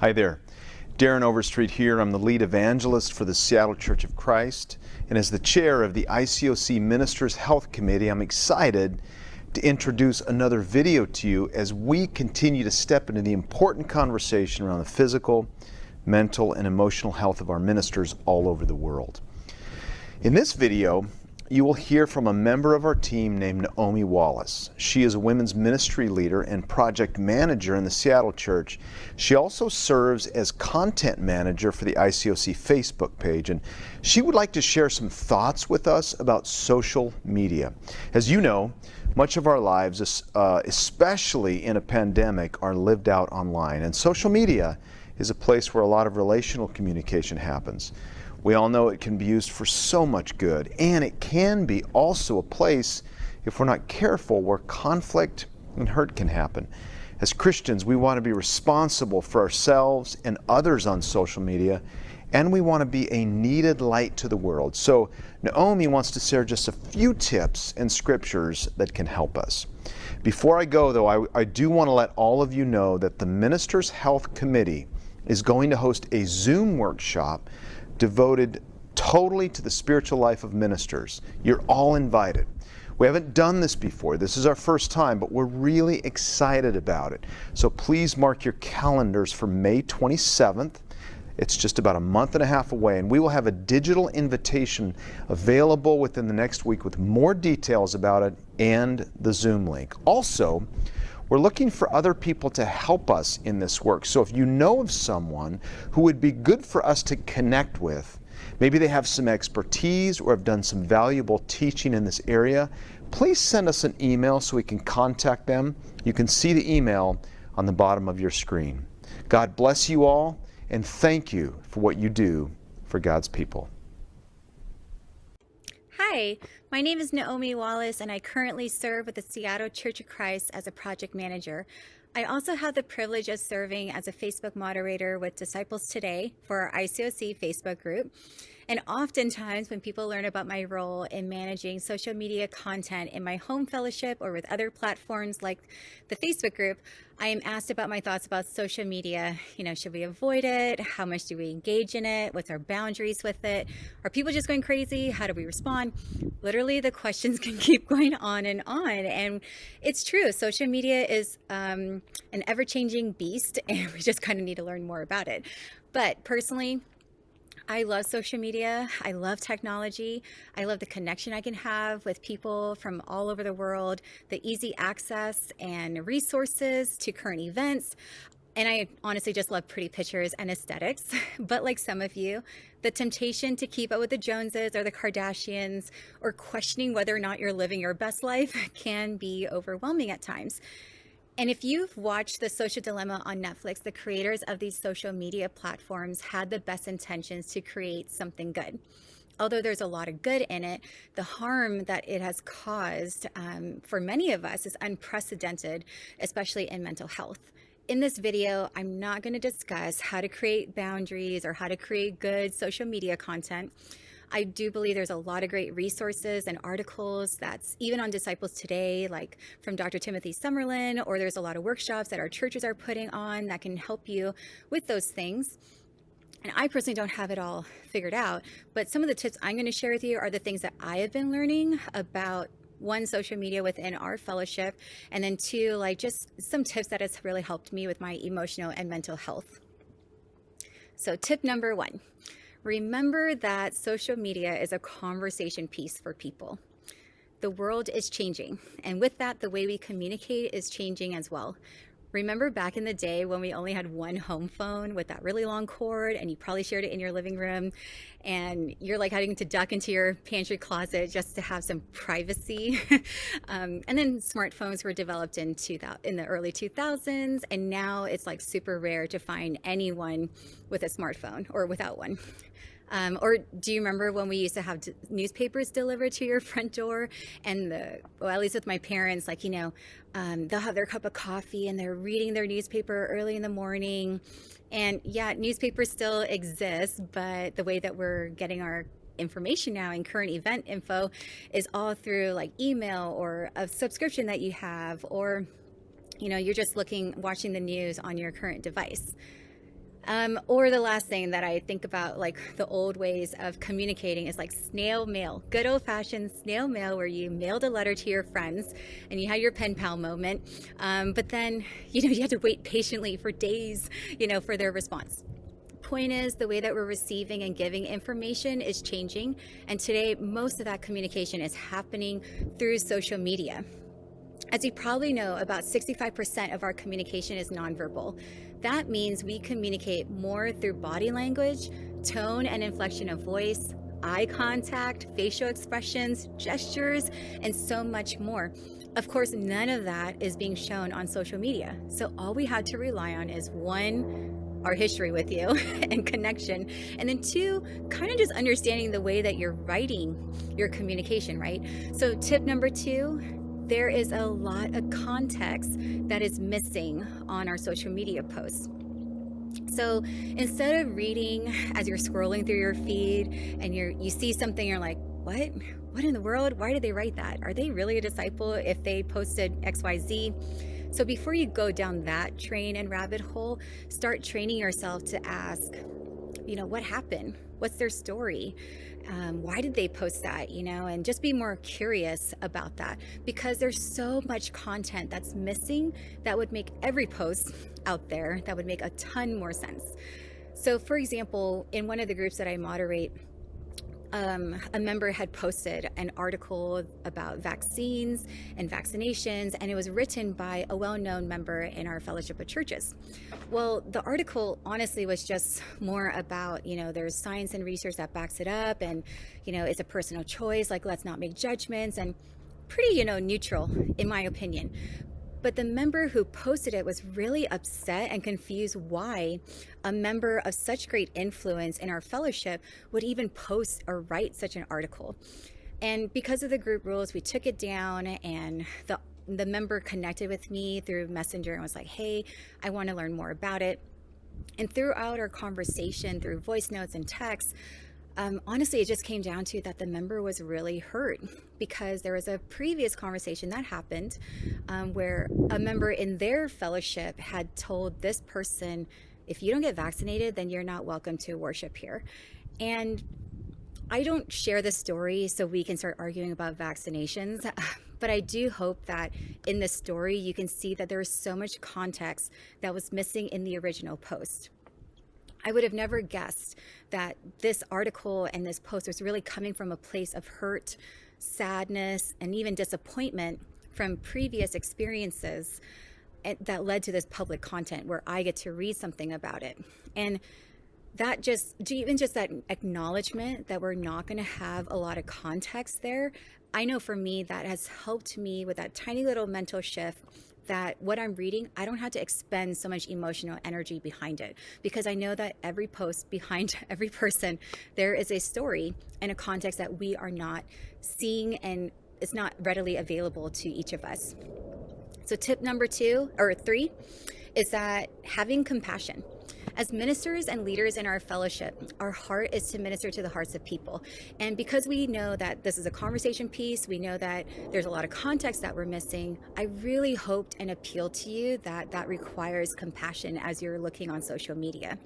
Hi there. Darren Overstreet here. I'm the lead evangelist for the Seattle Church of Christ. And as the chair of the ICOC Ministers Health Committee, I'm excited to introduce another video to you as we continue to step into the important conversation around the physical, mental, and emotional health of our ministers all over the world. In this video, you will hear from a member of our team named Naomi Wallace. She is a women's ministry leader and project manager in the Seattle Church. She also serves as content manager for the ICOC Facebook page, and she would like to share some thoughts with us about social media. As you know, much of our lives, especially in a pandemic, are lived out online, and social media is a place where a lot of relational communication happens. We all know it can be used for so much good, and it can be also a place, if we're not careful, where conflict and hurt can happen. As Christians, we want to be responsible for ourselves and others on social media, and we want to be a needed light to the world. So Naomi wants to share just a few tips and scriptures that can help us. Before I go, though, I do want to let all of you know that the Ministers Health Committee is going to host a Zoom workshop devoted totally to the spiritual life of ministers. You're all invited. We haven't done this before. This is our first time, but we're really excited about it. So please mark your calendars for May 27th. It's just about a month and a half away, and we will have a digital invitation available within the next week with more details about it and the Zoom link. Also, we're looking for other people to help us in this work. So if you know of someone who would be good for us to connect with, maybe they have some expertise or have done some valuable teaching in this area, please send us an email so we can contact them. You can see the email on the bottom of your screen. God bless you all, and thank you for what you do for God's people. Hi, my name is Naomi Wallace, and I currently serve with the Seattle Church of Christ as a project manager. I also have the privilege of serving as a Facebook moderator with Disciples Today for our ICOC Facebook group. And oftentimes when people learn about my role in managing social media content in my home fellowship or with other platforms like the Facebook group, I am asked about my thoughts about social media. Should we avoid it? How much do we engage in it? What's our boundaries with it? Are people just going crazy? How do we respond? Literally, the questions can keep going on. And it's true. Social media is an ever-changing beast, and we just kind of need to learn more about it. But personally, I love social media. I love technology. I love the connection I can have with people from all over the world, the easy access and resources to current events. And I honestly just love pretty pictures and aesthetics. But like some of you, the temptation to keep up with the Joneses or the Kardashians or questioning whether or not you're living your best life can be overwhelming at times. And if you've watched The Social Dilemma on Netflix, the creators of these social media platforms had the best intentions to create something good. Although there's a lot of good in it, the harm that it has caused for many of us is unprecedented, especially in mental health. In this video, I'm not going to discuss how to create boundaries or how to create good social media content. I do believe there's a lot of great resources and articles that's even on Disciples Today, like from Dr. Timothy Summerlin, or there's a lot of workshops that our churches are putting on that can help you with those things. And I personally don't have it all figured out, but some of the tips I'm going to share with you are the things that I have been learning about, one, social media within our fellowship, and then two, like just some tips that has really helped me with my emotional and mental health. So tip number one. Remember that social media is a conversation piece for people. The world is changing, and with that, the way we communicate is changing as well. Remember back in the day when we only had one home phone with that really long cord, and you probably shared it in your living room, and you're like having to duck into your pantry closet just to have some privacy. And then smartphones were developed in the early 2000s, and now it's like super rare to find anyone with a smartphone or without one. Or do you remember when we used to have newspapers delivered to your front door? And at least with my parents, they'll have their cup of coffee and they're reading their newspaper early in the morning. And yeah, newspapers still exist, but the way that we're getting our information now and current event info is all through like email or a subscription that you have, or you're just watching the news on your current device. Or the last thing that I think about, like the old ways of communicating, is like snail mail, good old fashioned snail mail, where you mailed a letter to your friends and you had your pen pal moment. But then, you had to wait patiently for days, for their response. Point is, the way that we're receiving and giving information is changing. And today, most of that communication is happening through social media. As you probably know, about 65% of our communication is nonverbal. That means we communicate more through body language, tone and inflection of voice, eye contact, facial expressions, gestures, and so much more. Of course, none of that is being shown on social media. So all we had to rely on is, one, our history with you and connection, and then two, kind of just understanding the way that you're writing your communication, right? So tip number 2, there is a lot of context that is missing on our social media posts. So instead of reading as you're scrolling through your feed and you see something, you're like, what in the world? Why did they write that? Are they really a disciple if they posted XYZ? So before you go down that train and rabbit hole, start training yourself to ask, what happened? What's their story? Why did they post that? And just be more curious about that, because there's so much content that's missing that would make every post out there, that would make a ton more sense. So for example, in one of the groups that I moderate, a member had posted an article about vaccines and vaccinations, and it was written by a well-known member in our fellowship of churches. Well, the article honestly was just more about, there's science and research that backs it up, and, it's a personal choice, like, let's not make judgments, and pretty, neutral in my opinion. But the member who posted it was really upset and confused why a member of such great influence in our fellowship would even post or write such an article. And because of the group rules, we took it down, and the member connected with me through Messenger and was like, hey, I want to learn more about it. And throughout our conversation, through voice notes and texts, honestly, it just came down to that the member was really hurt, because there was a previous conversation that happened where a member in their fellowship had told this person, if you don't get vaccinated, then you're not welcome to worship here. And I don't share this story so we can start arguing about vaccinations, but I do hope that in this story you can see that there is so much context that was missing in the original post. I would have never guessed that this article and this post was really coming from a place of hurt, sadness, and even disappointment from previous experiences that led to this public content where I get to read something about it. And that even just that acknowledgement that we're not going to have a lot of context there, I know for me that has helped me with that tiny little mental shift, that what I'm reading, I don't have to expend so much emotional energy behind it, because I know that every post, behind every person, there is a story and a context that we are not seeing, and it's not readily available to each of us. So tip number 3 is that having compassion. As ministers and leaders in our fellowship, our heart is to minister to the hearts of people. And because we know that this is a conversation piece, we know that there's a lot of context that we're missing, I really hoped and appealed to you that that requires compassion as you're looking on social media.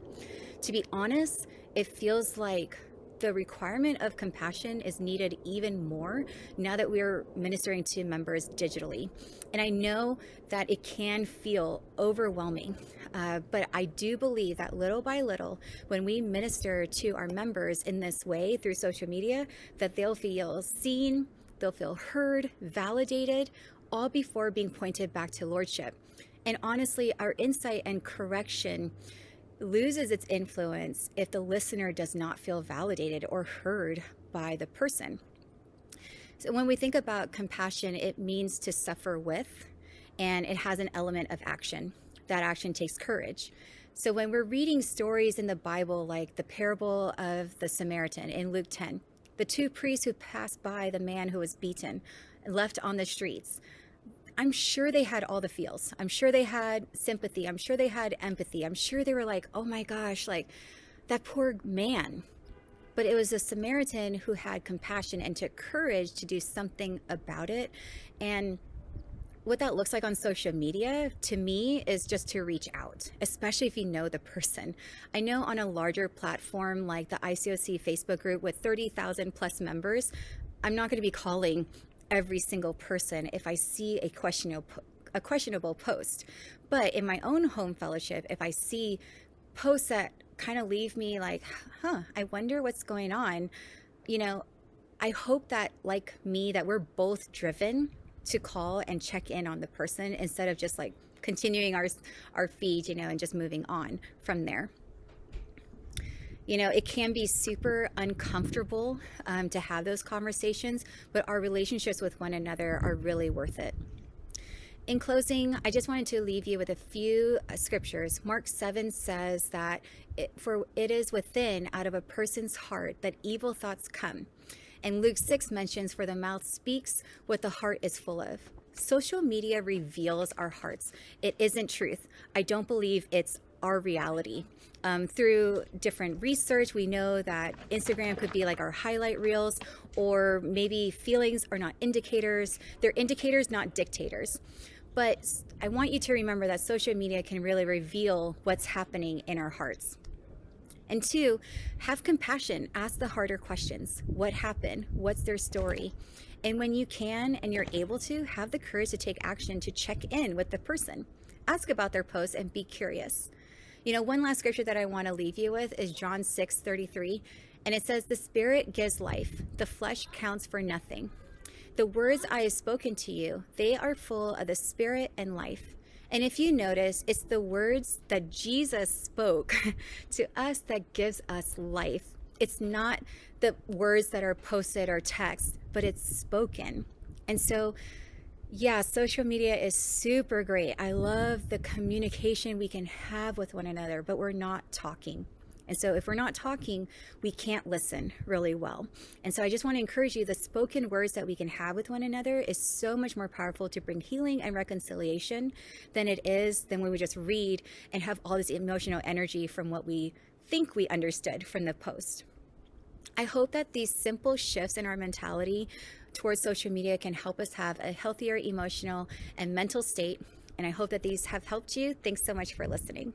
To be honest, it feels like the requirement of compassion is needed even more now that we're ministering to members digitally. And I know that it can feel overwhelming, but I do believe that little by little, when we minister to our members in this way through social media, that they'll feel seen, they'll feel heard, validated, all before being pointed back to Lordship. And honestly, our insight and correction loses its influence if the listener does not feel validated or heard by the person. So when we think about compassion, it means to suffer with, and it has an element of action. That action takes courage. So when we're reading stories in the Bible, like the parable of the Samaritan in Luke 10, the 2 priests who passed by the man who was beaten and left on the streets, I'm sure they had all the feels. I'm sure they had sympathy. I'm sure they had empathy. I'm sure they were like, oh my gosh, like that poor man. But it was the Samaritan who had compassion and took courage to do something about it. And what that looks like on social media to me is just to reach out, especially if you know the person. I know on a larger platform like the ICOC Facebook group with 30,000 plus members, I'm not going to be calling every single person if I see a questionable post. But in my own home fellowship, if I see posts that kind of leave me like, I wonder what's going on, I hope that, like me, that we're both driven to call and check in on the person instead of just like continuing our feed, and just moving on from there. It can be super uncomfortable to have those conversations, but our relationships with one another are really worth it. In closing, I just wanted to leave you with a few scriptures. Mark 7 says that for it is within, out of a person's heart, that evil thoughts come. And Luke 6 mentions, for the mouth speaks what the heart is full of. Social media reveals our hearts. It isn't truth. I don't believe it's our reality. Through different research, we know that Instagram could be like our highlight reels, or maybe feelings are not indicators. They're indicators, not dictators. But I want you to remember that social media can really reveal what's happening in our hearts. And 2, have compassion. Ask the harder questions. What happened? What's their story? And when you can and you're able to, have the courage to take action to check in with the person. Ask about their posts and be curious. One last scripture that I want to leave you with is John 6:33. And it says, the Spirit gives life. The flesh counts for nothing. The words I have spoken to you, they are full of the Spirit and life. And if you notice, it's the words that Jesus spoke to us that gives us life. It's not the words that are posted or text, but it's spoken. And so, yeah, social media is super great. I love the communication we can have with one another, but we're not talking. And so if we're not talking, we can't listen really well. And so I just want to encourage you, the spoken words that we can have with one another is so much more powerful to bring healing and reconciliation than when we just read and have all this emotional energy from what we think we understood from the post. I hope that these simple shifts in our mentality towards social media can help us have a healthier emotional and mental state. And I hope that these have helped you. Thanks so much for listening.